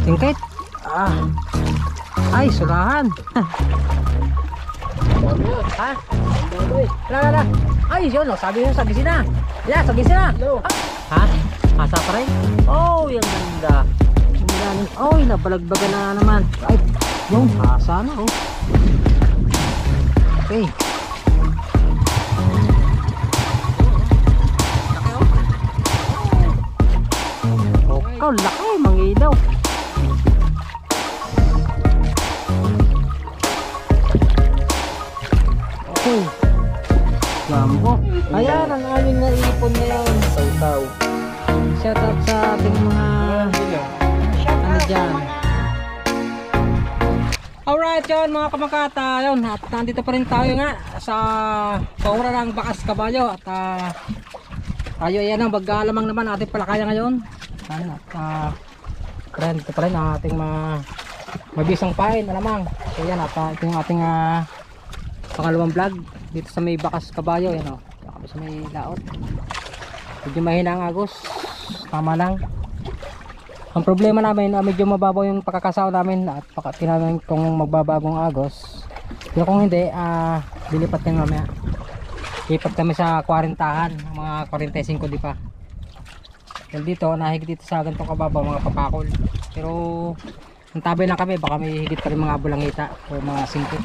Tingkit. Ay, surahan. Ha? Wala. Ay, yun, no, sabi nyo, sagisin na. Yeah, sagisin na. Ha? Asa pa rin? Oh, yung ganda. Oh, nabalagbagan na naman. Ay, yung asa na, oh. Okay. Oh, laki, mangidaw. Okay. Jambo. Ayan, ang aming naipon ngayon. Sautaw. Shout out sa ating mga ano dyan. Alright yun mga kamakata. Yun, at nandito pa rin tayo nga sa paura ng Bakas Kabayo. At tayo yan ang maggalamang naman ating palakaya ngayon. At friend, ito pa rin ang ating mabisang pain alamang. So yan, at ito yung ating pangalawang vlog dito sa may Bakas Kabayo. Yan o, sa may laot. Medyo mahina ang agos, tama lang. Ang problema namin, medyo mababaw yung pagkakasaw namin at tinamin kung magbabagong agos. Pero kung hindi, lilipat din mamaya. Lipat kami sa 40-han, mga 45 di pa. Dahil dito, nahigit dito sa ganitong kababaw, mga papakol. Pero nantabay lang kami, baka may higit pa rin mga bulangita o mga singkit.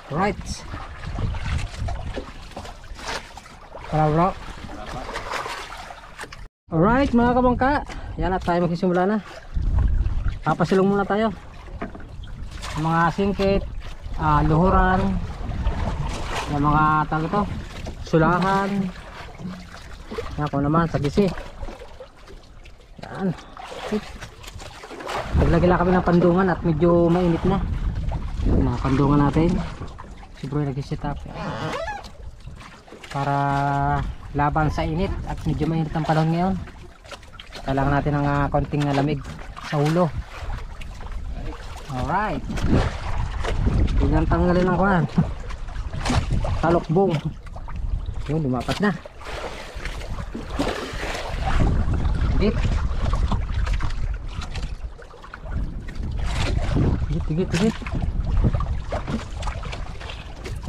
Right. Tara bro. Alright mga kabangka, yan at tayo magsisimula na. Papasilong muna tayo. Mga singkit, luhuran, yung mga talo to, sulahan. Yan ako naman, sagisi. Yan. Naglagay lang kami ng pandungan at medyo mainit na. Yung mga pandungan natin. Si bro nag-set up para laban sa init at medyo mainit ang panahon ngayon. Kailangan natin ng konting lamig sa ulo. Alright, tingnan tanggalin ang kuhan, talokbong. Yun, lumapat na. Tigit.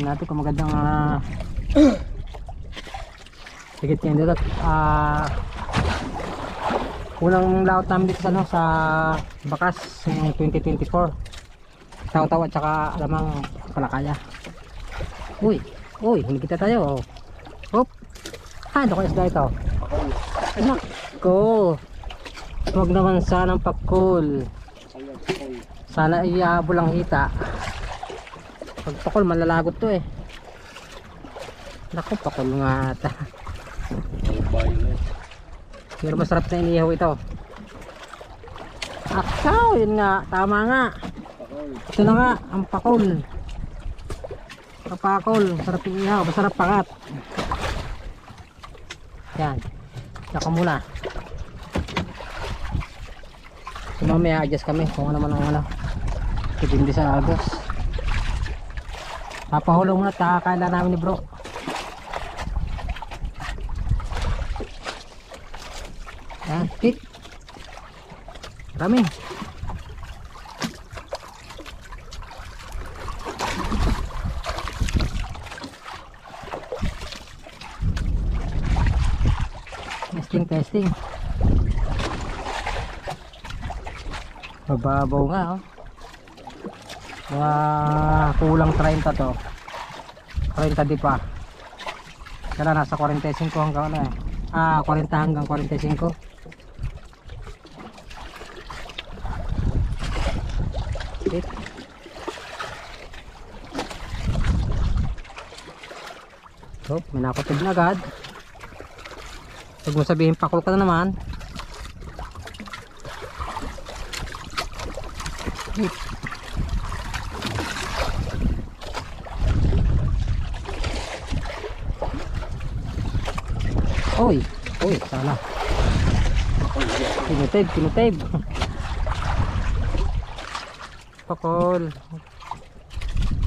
Tingnan natin kung magandang tigit yan dito. Unang laot namin dito sa Bakas ng 2024. Taw-taw at saka alamang palakaya. Uy, hindi kita tayo. Hop. Ano ko isda ito? Nako. Huwag naman sanang pakul. Sana iabol ang hita. Pag pakul malalagot to eh. Nako, pakul nga ata. Pero masarap na inihaw ito. Akaw, yun nga, tama nga. Ito na nga, ang pakol. Kapakol, masarap inihaw, masarap pangat. Yan, saka muna. So mamaya adjust kami kung ano man ang hindi sa agos. Papahulong muna, takakaila namin ni bro. Yan, hit. Rami. Testing. Mababaw nga oh. Mga kulang 30 to. 30 di pa. Kaya nasa 45 hanggang ano eh. 40 hanggang 45. So, may nakatid na agad. Huwag mo sabihin pakul ka na naman. Oy, sana. Tinutib. Pakol.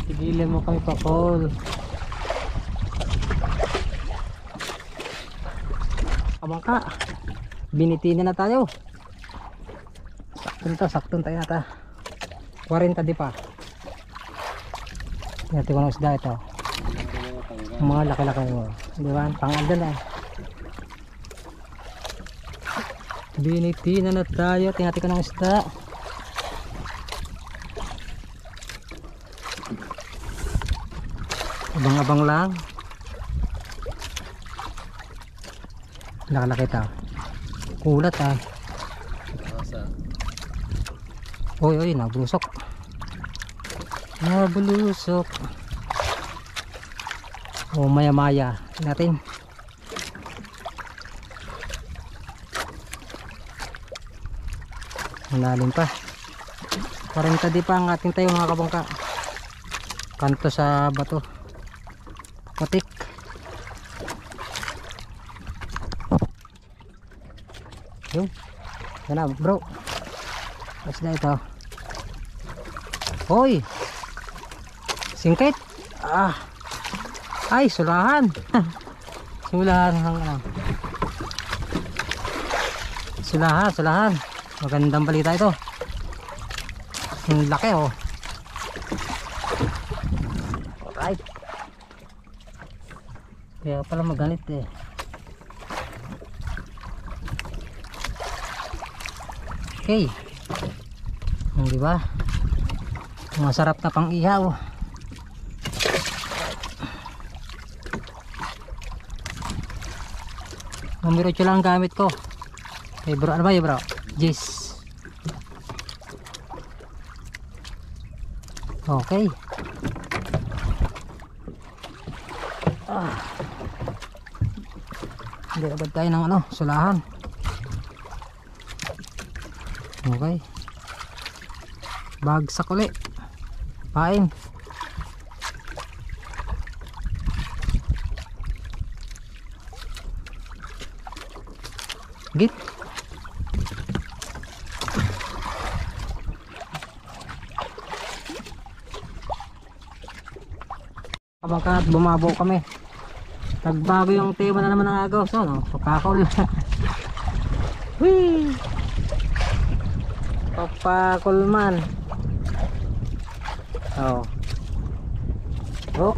Tigilan mo kami pakol. Abang ka. Binitina na tayo. Ito, saktong tayo nata. 40 di pa. Tingnan ko ng isda ito. Mga laki-laki mo. Di ba? Pang-aldan na. Binitina na tayo. Tingnan ko ng isda. Abang-abang lang. Laki-laki ito. Kulat ah. Oy, oy, nabulusok. Nabulusok. O maya-maya natin. Malalim pa. 40 di pa ang ating tayo mga kabangka. Kanto sa bato. Patik. Yun. Yan na bro. What's na ito? Hoy. Singkit. Ah. Ay, sulahan. Sulahan ng ano. Sulahan. Magandang balita ito. Ang laki oh. Alright. Kaya pala maganit eh. Okay. Di ba? Masarap na pang ihaw. Numero 8 lang gamit ko. Eh bro, ano ba yun bro? Yes. Okay. Hindi abad tayo ng ano, sulahan. Okay. Bagsak ulit. Pain. Git. Kabangkat, bumabo kami. Nagbago yung tema na naman ng agaw. So, no? Papakol. Whee! Papakol man. Oh. Oh.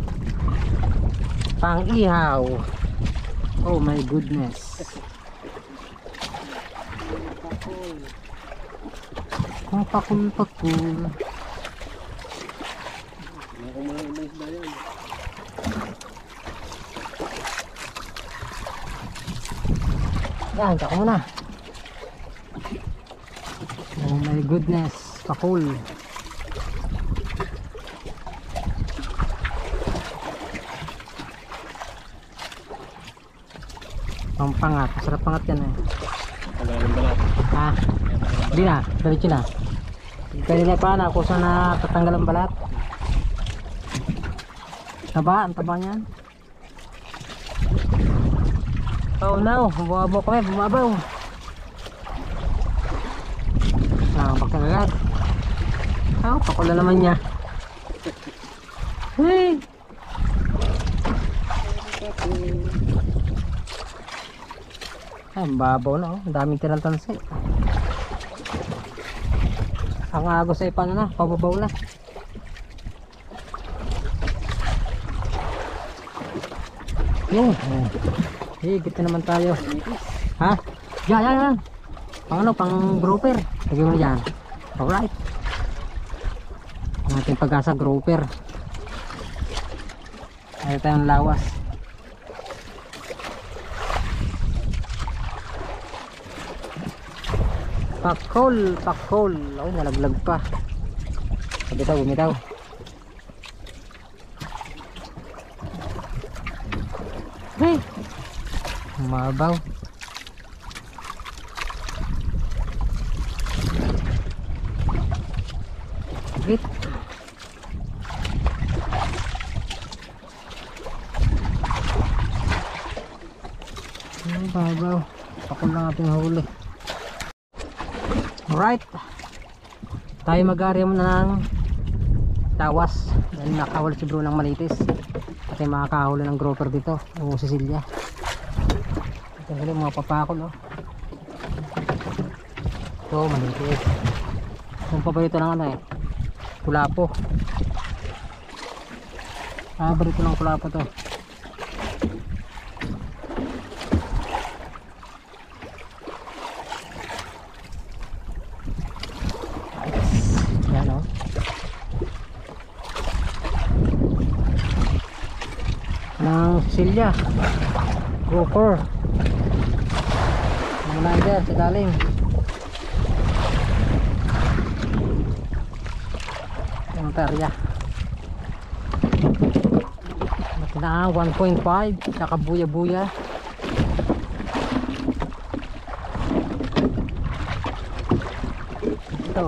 Pang-ihaw. Oh my goodness. Pakul. Yan, tsaka muna. Oh my goodness, pakul. Pampangat, masarap pangat yan eh. Ha? Hindi na, diretso na. Kanina pa na, kung saan na tatanggal ang balat. Taba, ang taba niyan. Oh no, bumabaw kami, bumabaw. Pagkagagat. Oh, pakula naman niya. Hey! Ay, ang babaw na oh. Ang daming tirang tansi. Ang agos ay paano na, pababaw na. Yun. Higit na naman tayo. Ha? Yan. Pang ano, pang grouper. Lagyan mo dyan. Alright. Ang ating pag-asa grouper. Ayaw tayong lawas. Pakol. Ay, nalaglag pa. Bumitaw. Hey! Mabaw. Git. Mabaw. Pakol lang ating huli. Alright. Tayo mag-area muna ng tawas. Dahil nakahuli si bro ng malitis. At ay makakahuli ng grouper dito. O Cecilia. Ito yung mga papakol oh. Ito malitis. Yung paborito ng ano eh, kulapo. Paborito ng kulapo to. Yan o. Ng silya. Gopher. Ng lander sa dalim. Yung perya. Na 1.5 saka buya-buya. Ito.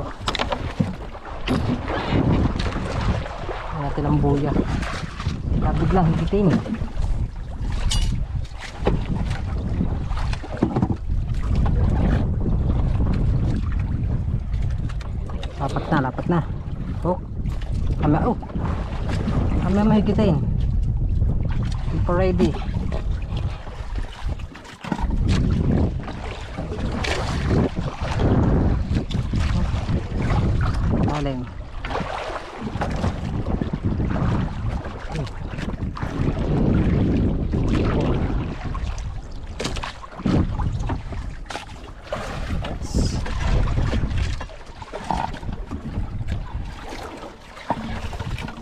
Natin ang buya. Biglang higitin. Lapat na. Oh. Kami mahigitin. Ready. Aling.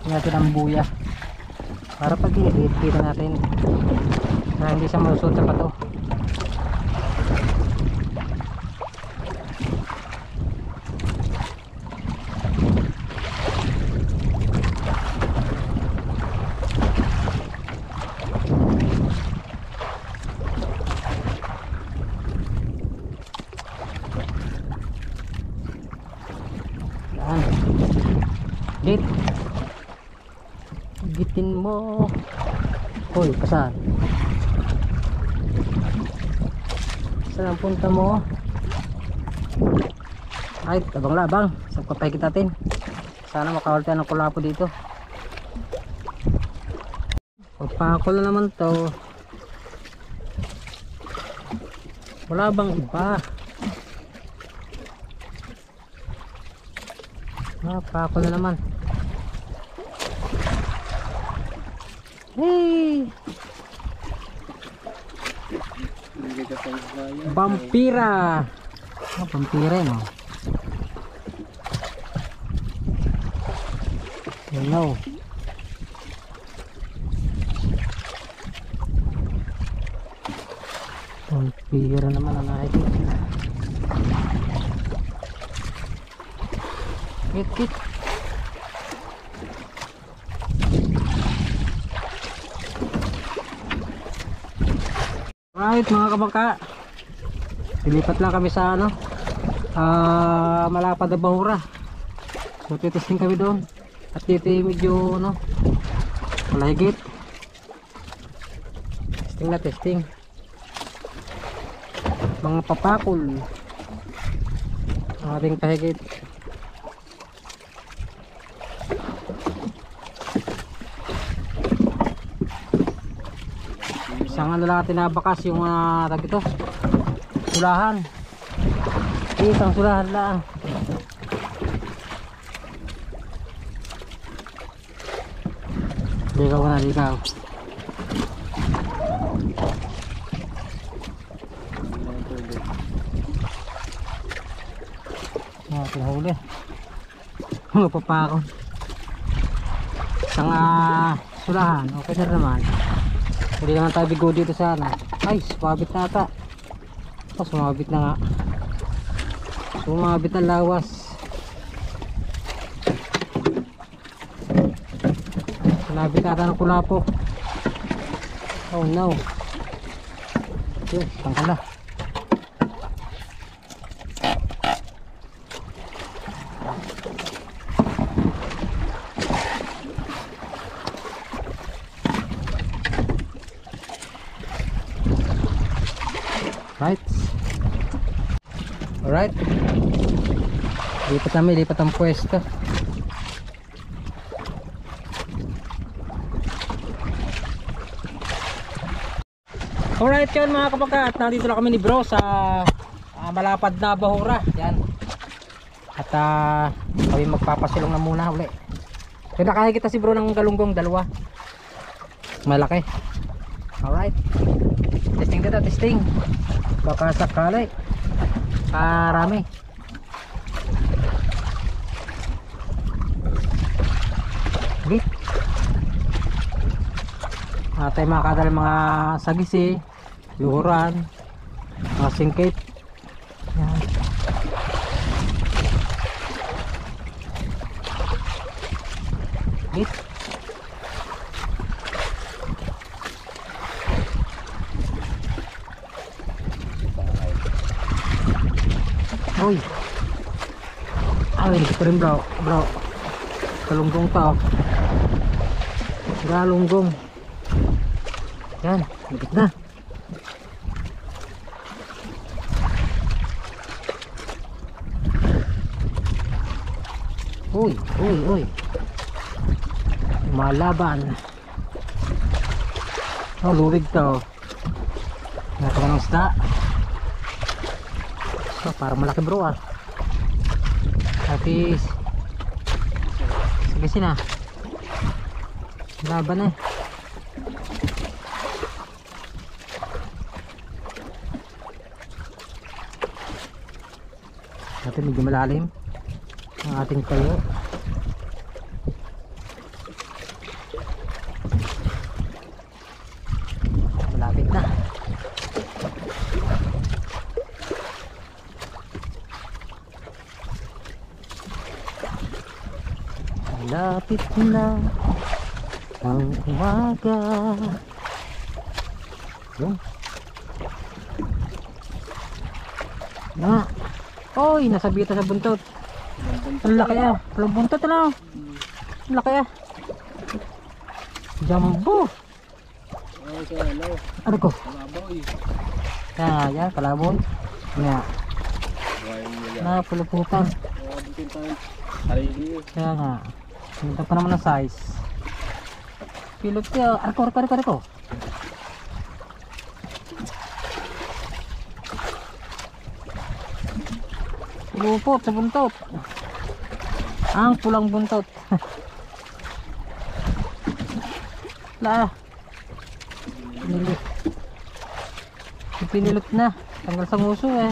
Natin ang buya. Para pag i-hit natin na hindi siya malusot sa pato. Yan. Hit. Gitin mo. Hoy, pasan? Saan ang punta mo? Ay, labang-labang. Sa papayikit natin. Sana makawal tayo ng kulapo dito. Pagpakol na naman to. Wala bang iba? Pakol na naman. Hey! Vampira! Vampira yun, oh. Hello. Vampira naman ang nakikita. Kit. Alright mga kabangka, dilipat lang kami sa ano, Malapad na Bahura. So titesting kami doon. At dito medyo ano, malahigit. Testing. Mga papakol ang ating pahigit. Isang ano lang natin nabakas yung tag ito, sulahan. Isang sulahan lang. Ligaw na ligaw. Pinahuli. Mga papakol. Isang sulahan. Okay na naman. Hindi naman tayo bigo dito sa ano. Ay, sumabit na ata. Oh, sumabit na nga. Sumabit ang lawas. Sumabit na ata ng kulapo. Oh no. Yes, tangkala. Right. Alright. Lipat ang pwesto. Alright yun mga kapagka, at nandito na kami ni bro sa Malapad na Bahura. Yan. At kami magpapasilong na muna uli. Kaya nakakita si bro ng galunggong dalawa. Malaki. Alright. Testing dito, testing. Baka sakali. Karami. Okay. Tayo makakadala mga sagisi, luhuran, mga singkit. Yan. Okay. Uy. Ay, hindi ko rin bro. Galunggong to. Galunggong. Yan, higit na. Uy. Malaban. Oh, luwig to. Nato ng isda. So, parang malaki bro ah. Tapos sige sina. Laban eh. Natin medyo malalim ang ating tayo. Malapit na. Malapit na ang umaga. Yung na. Oy, nasabita sa buntot. Ang laki ah. Walang buntot na. Ang laki ah. Jumbo. Ano ko? Yan, kalaboy. Nga. Napuluputan. Kaya nga. Ito pa naman ang size. Pilot siya. Arko. Lupot sa buntot. Ang pulang buntot. La. Pinilot na. Tanggal sa nguso eh.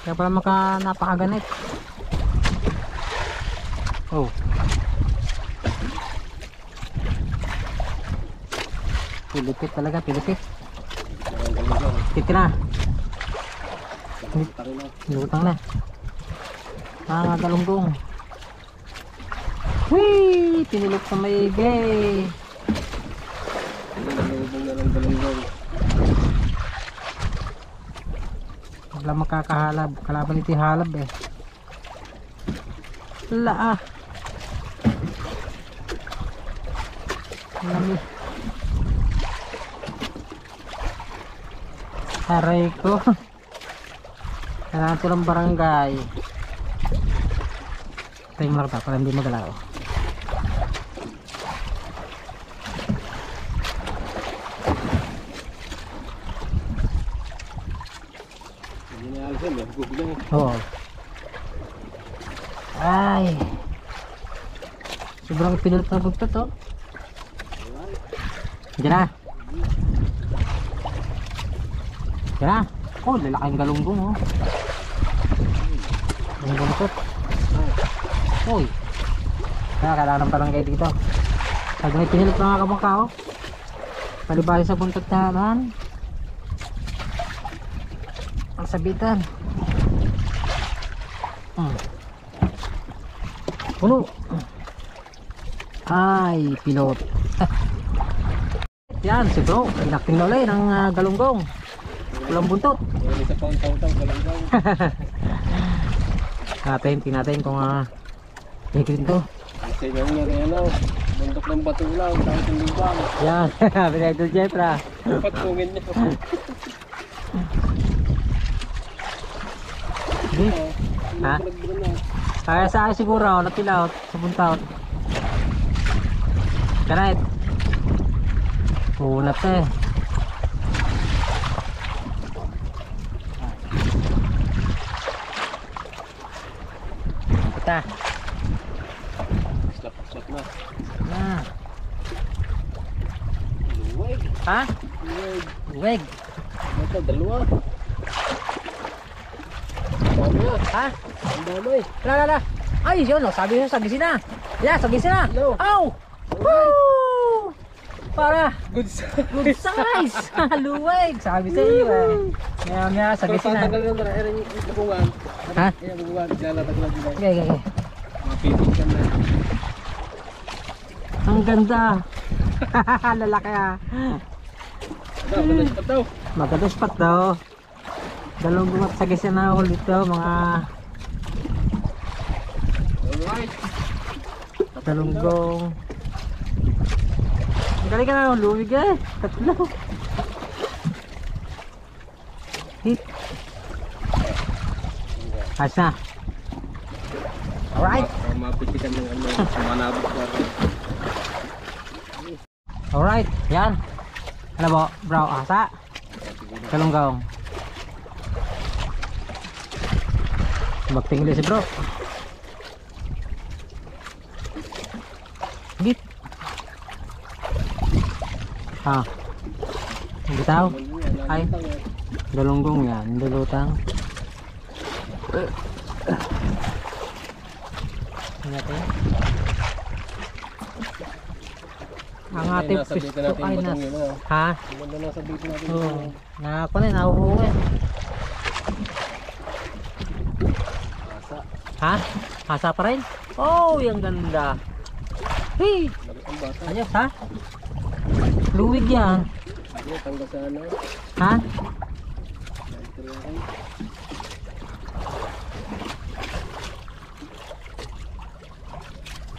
Kaya pala napakaganit. Oh. Pilipit talaga, pilipit. Pilipit na. Lutang na. Galunggong. Whee! Pinilot sa maigi. Galunggong na lang galunggong. Wala makakahalab. Kalaban ito halab eh. Wala ah. Lami. Aray ko. Kailangan ito ng barangay. Tayo mo lang para hindi magalaw. Oo. Ay. Sobrang pinulot na bugtot oh. Diyan na. Diyan na. Oh, lalaking galunggong oh. Galunggong ito. Uy. Kailangan ng barangay dito. Pag may pinulot na mga kamangka oh. Palibali sa buntot na naman. Ang sabitan. Puno. Ay, pilot. Yan, si bro. Inacting na ulit ng galunggong. Pulang buntot. Isa pa ang tautang galunggong. Natin kung higit ito. Kasi yung ano, bundok ng bato lang, tapos yung lubang. Yan, pinagdol Jetra. Patungin niya. Ha? Kaya sa akin siguro, napilaw sa buntaw. Karait. Punat eh. isa. Slap na. Ah. Luwag. Ha? Luwag. Weg. Ito, dalawa. Dami na. Ha? Ang damay. La. Ay, yun, oh, sabi sa gisina. Yeah, sa gisina. No. Ow! Woo! Para. Good size. Good size. Luweg. Sabi sa iyo eh. Maya sa gisina. Tanggal lang tara. Ayan yung tukungan. Ha? Ayan, tukungan. Lalatag lang dito. Okay. Mapitin ka na. Ang ganda. Lalaki ah. Maganda siya daw. Maganda spot daw. Dalawang bumat sa gisina ulit daw mga Alright. talunggong. Galing ka na, lumig eh. Tatlo. Hit. Ayos na. Alright. Mapitikan ng ano. Manabot na rin. Alright. Yan. Ano po, bro? Asa. Talunggong. Magtingin si bro. Git. Ah. Bitaw. Ay. Dalunggong yan, dulutang. Natin. Ang ating pisto ay nas. Ha? Maganda na sabihin natin. Oo. Nako na, nahuhuli. Asa. Ha? Asa pa rin? Oh, yung ganda. Hey! Bakit ang bata? Ayos ha? Luwig yan. Ano, tanggal sa ano? Ha?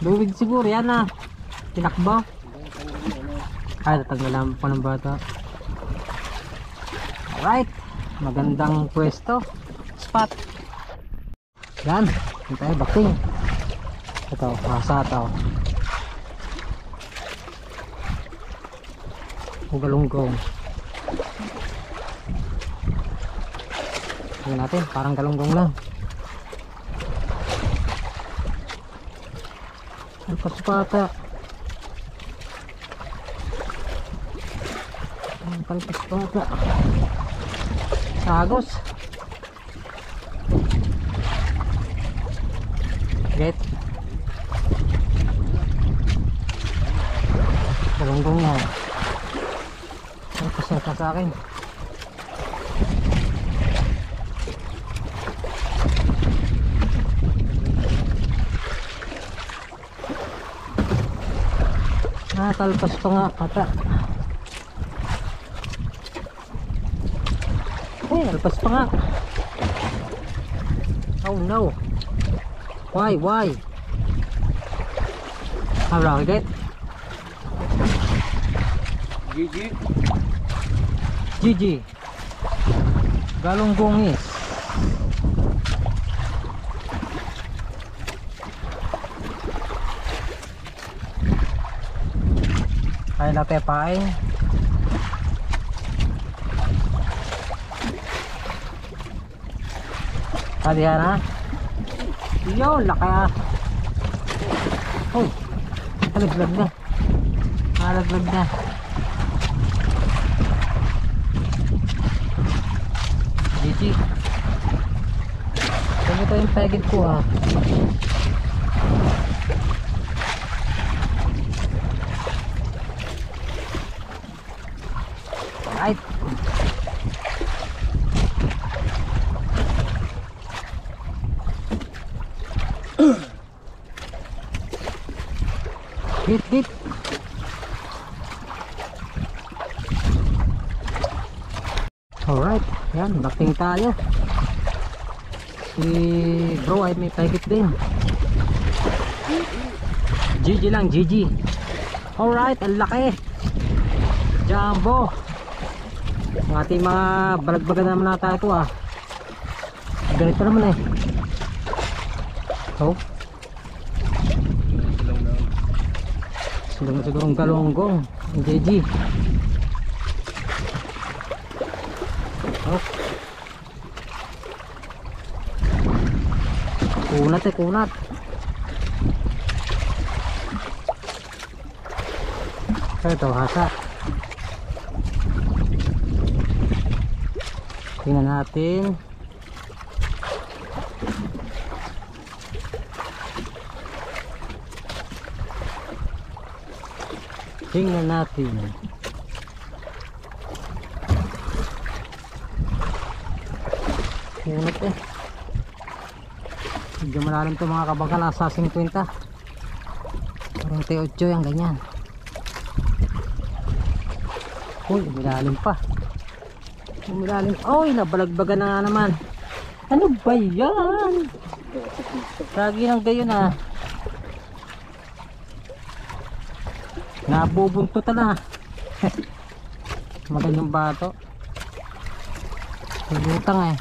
Luwig siguro yan ah. Tinakbo. Ay, tatanggalan po ng bata. Alright. Magandang pwesto. Spot. Yan. Yan tayo, baking. Ito, asa ito. Galunggong. Tingnan natin, parang galunggong lang. Ang paspata. Ang paspata. Sagos. Get. Galunggong yan. Ang pasata sa akin. Talpas pa nga ata. Ay, talpas pa nga. Oh no. Why? How long is it? GG. Galunggongis. Ay latte paing. Kalihan ha. Yun, laki ah. Oh, alaglag na. Alaglag na. GG. Ganito yung pegit ko ha. Right. Hit. Alright, yan, baking tayo. Si bro ay may packet din. GG lang, GG. Alright, ang laki. Jumbo. Ang ating mga balagbagan naman nata ito ah. Ganito naman eh. Oh. Silang sigurong galunggong. GG. Oh. Kunat. Ito, hasa. Tingnan natin. Tingnan natin. Unat eh. Medyo malalim to mga kabangka, nasa 50. 48 yung ganyan. Uy, malalim pa. Malalim. Uy, nabalagbagan na nga naman. Ano ba yan? Lagi ng gayon ah. Nabubuntutan na. Magandang bato. Nilutang eh.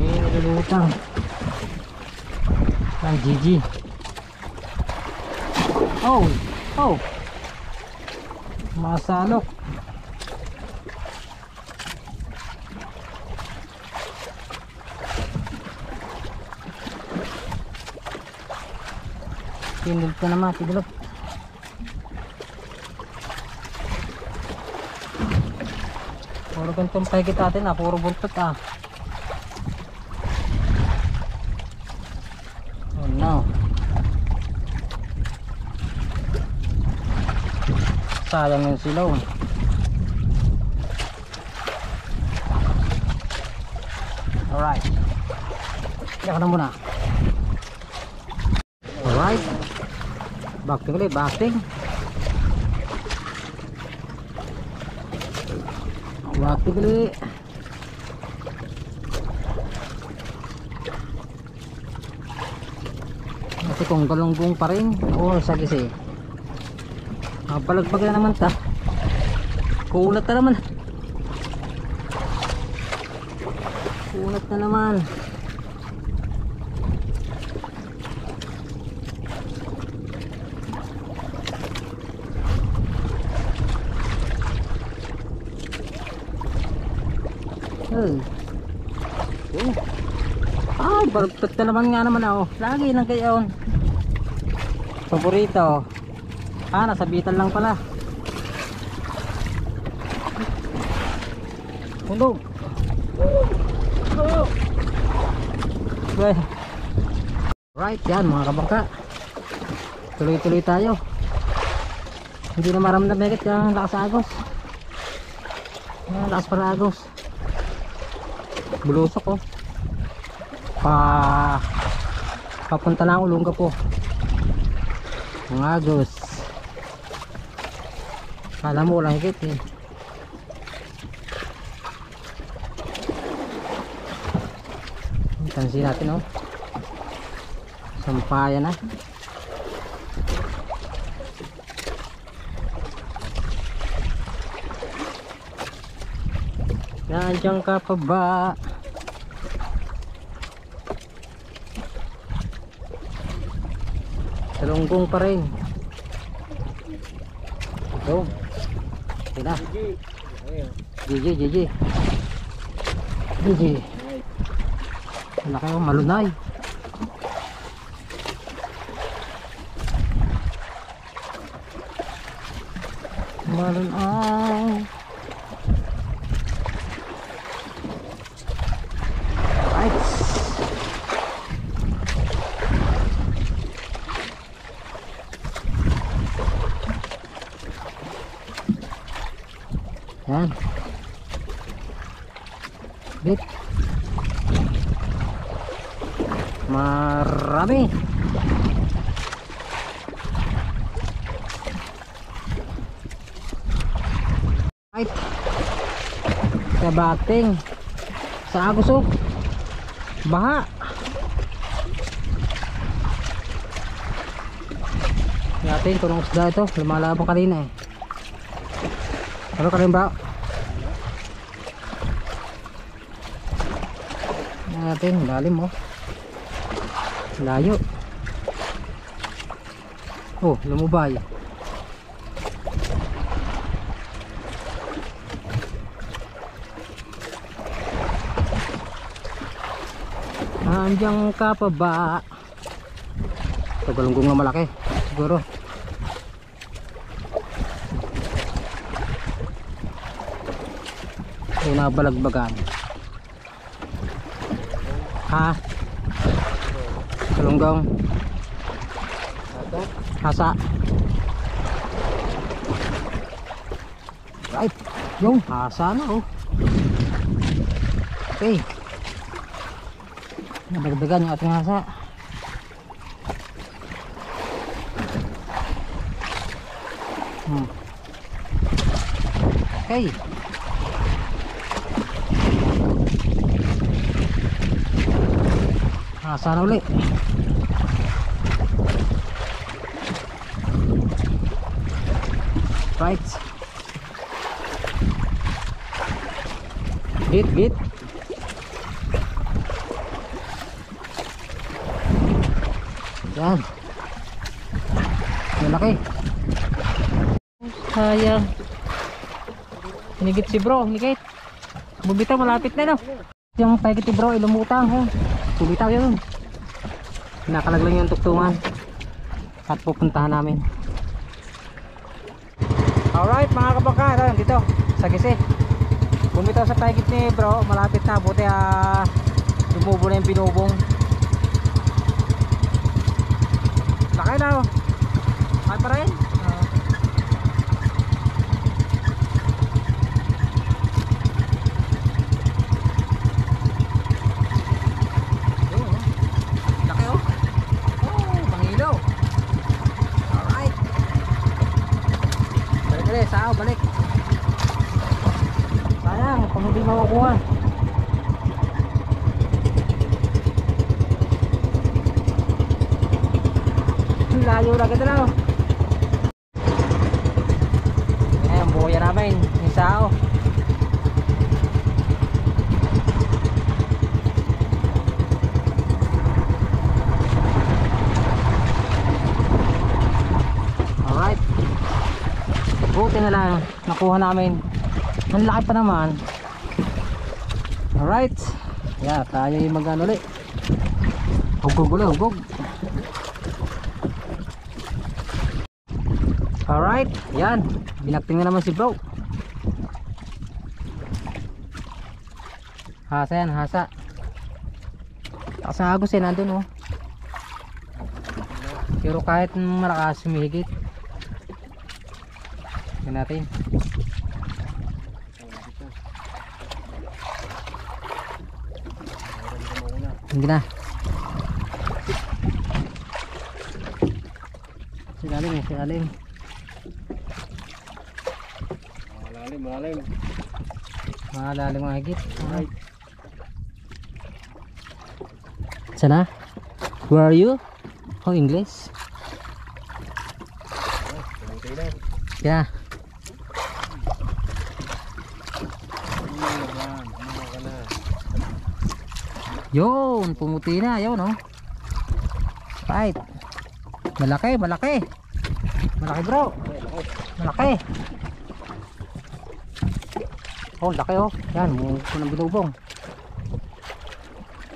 Nilutang. Ang GG. Oh, oh. Masalok. Tinulog ka naman, tinulog. Puro ganitong pahigit natin ah, puro buntot ah. Oh no. Sayang yung silaw. Alright. Kaya ka na muna. Alright. Bacting ulit, bacting. Bacting ulit. Kasi kung galunggong pa rin, sagis eh. Palagpag na naman ta. Kulat na naman. Kulat na naman. Balagpag na naman nga naman ako. Lagi lang kayon. Paborito. Nasabitan lang pala. Hulog. Right, yan mga kabangka. Tuloy-tuloy tayo. Hindi na maramdam megit yung lakas agos. Lakas para agos. Bulusok oh. Papunta na ang ulungga po. Ang agos. Kala mo walang higit eh. Tansin natin oh. Sampayan na. Nandiyan ka pa ba? Salunggong pa rin. Ito. Sila. GG, GG. GG. Wala kayo, malunay. Malunay. Right. Yan. Bit. Marami. Right. Sa bating. Sa agusok. Baha. Natin turong isda ito. Lumalabang kanina eh. Ano ka rin ba? Natin, lalim oh. Layo. Oh, lumubay. Andiyan ka pa ba? Ito galunggong na malaki. Siguro. Ito na balagbagan. Ha? Galunggong. Hasa. Right. Yung hasa na oh. Okay. Nabagdagan yung ating hasa. Okay. Hasa na ulit. Right. Git. Yan. Malaki. Sayang. Hinigit si bro, hinigit. Bubitaw, malapit na no. Yung paigit si bro, ilumutang. Oh. Bubitaw yun. Nakalag lang yung tuktungan. At pupuntahan namin. Alright mga kabaka, dito sa gisi. Bumitaw sa paigit ni bro, malapit na. Buti lumubo na yung binubong. Laki na oh. Ay pa rin. Laki oh. Oh, mangilaw. Alright. Balik ulit, sao, balik. Sayang, kung hindi makukuha. Layo na kita na. Ayan, buhay namin. Yung sao. Alright. Buti na lang. Nakuha namin. Ang laki pa naman. Alright. Yeah, tayo yung mag-ano ulit. Hugog ulit, hugog. Alright, yan. Binakting na naman si bro. Hasa yan, hasa. Takas ng agos eh, nandun oh. Pero kahit malakas, humihigit. Yan natin. Hindi na. Silalim eh, silalim. Malalim. Malalim ang higit. Alright. Sana? Where are you? Oh, English? Yeah. Yun, pumuti na. Yun, no? Right. Malaki, malaki. Malaki, bro. Malaki. Oh, laki, oh. Yan, mukha ko ng binubong.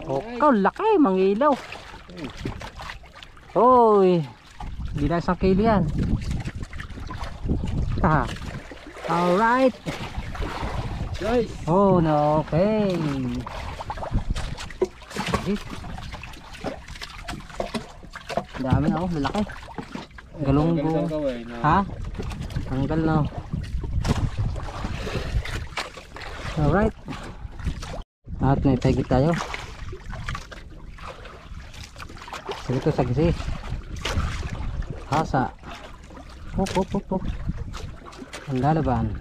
Oh, laki. Mangilaw. Hoy. Hindi na 1 kilo yan. Alright. Guys. Oh, no. Okay. Dami na oh, malaki. Galunggo. Ha? Tanggal na. Alright. At may pagit tayo. Ito sa gisi. Hasa. Hop. Ang lalaban.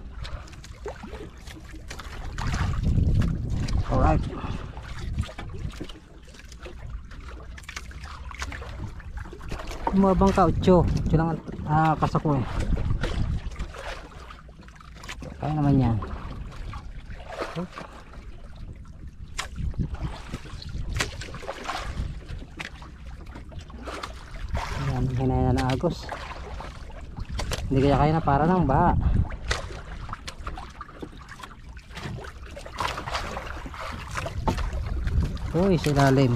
Alright. Mabang ka, 8 lang kasako eh. Kaya naman yan. Yan, hinaya na agos. Hindi kaya kaya na para ng baha. Uy, silalim.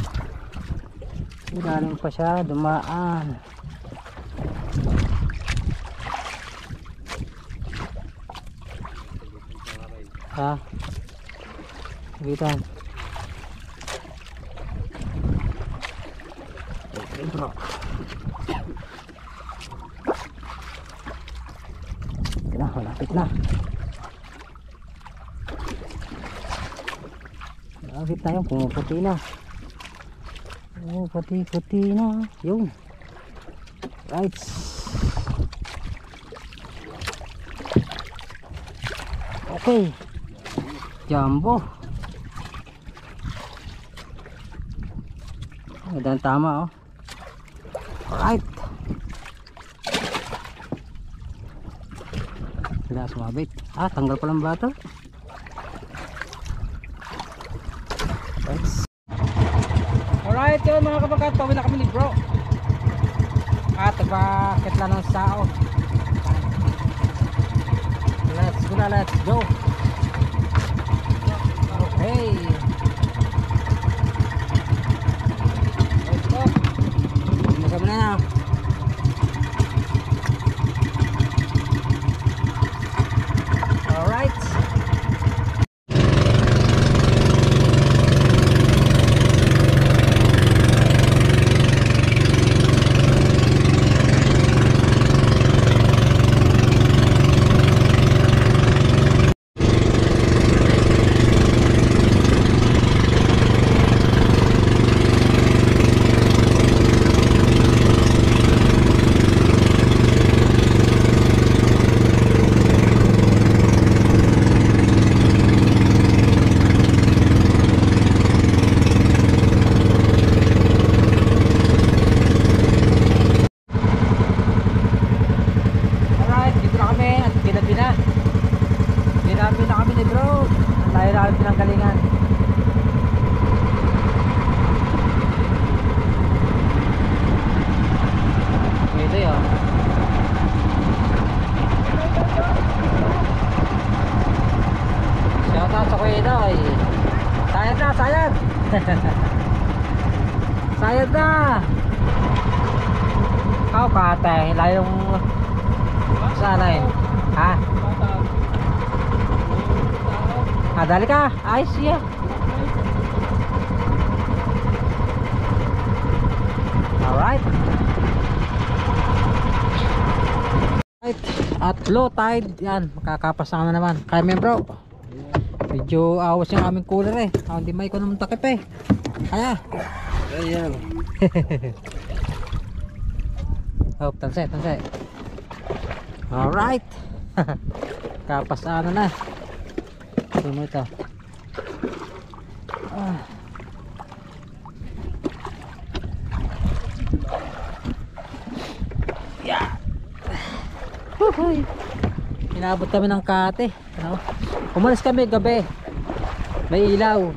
Galing pa siya, dumaan. Ha? Bitan. Okay, bro. Malapit na. Malapit na yung pumuputi na. Oh, puti-puti na. Yung. Right. Okay. Jumbo. Ayan, tama oh. Alright. Wala sumabit. Ah, tanggal pa lang bato. Alright yun mga kabagat, pawin na kami ni bro. At bakit lang ng sao. Let's go na, let's go. Okay. Let's go. Magkama na. Alright. Sayad na. Kau kate, layong sana eh. Ha? Dali ka. Ayos siya. Alright. Right. At low tide. Yan, makakapasama na naman. Kaya men bro. Medyo awas yung aming cooler eh. Hindi may ko naman takip eh. Kaya. Ayan. Oh, tansay, tansay. Alright. Kapasana na. Ito mo ito. Yeah. Huhuy. Inabot kami ng kate. Ano? Umalis kami gabi. May ilaw.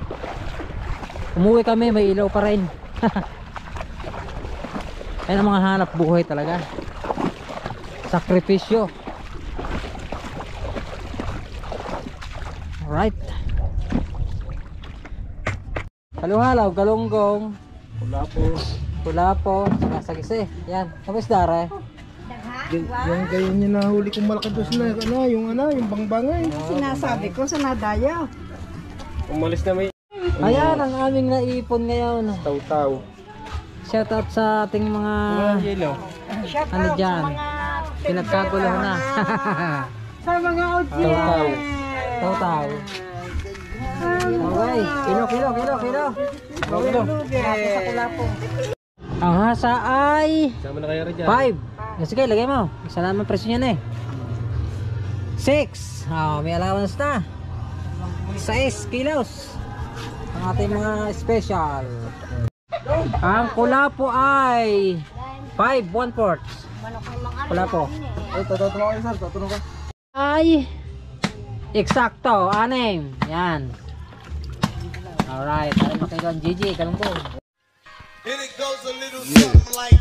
Umuwi kami, may ilaw pa rin. Ayan ang mga hanap buhay talaga. Sakripisyo. Alright. Halo-halo, galunggong. Pula-po, sagasagisi. Yan, tapos dara. Yung gayon niya nahuli kong malaki doon na, yung bangbangay. Sinasabi ko sa nadaya. Umalis na may Ayan ang aming naipon ngayon. taw-taw. Shout out sa ating mga Yelo. ano dyan. Pinagkagulo na. Sa mga Taw-taw. Taw-taw. Okay, kilo. Sa Kulapo. Ang hasa ay Sama na kayo rin dyan. 5. Sige, lagay mo. Isa naman presyo niyan eh. 6. May allowance na. 6 kilos. Ang ating mga special. Ang Kulapo ay 5 1/4. Kulapo. Tatanong ka. Ay eksakto 6. Yan. Alright, tayo makikita ang GG, kalungkong. And it goes a little something like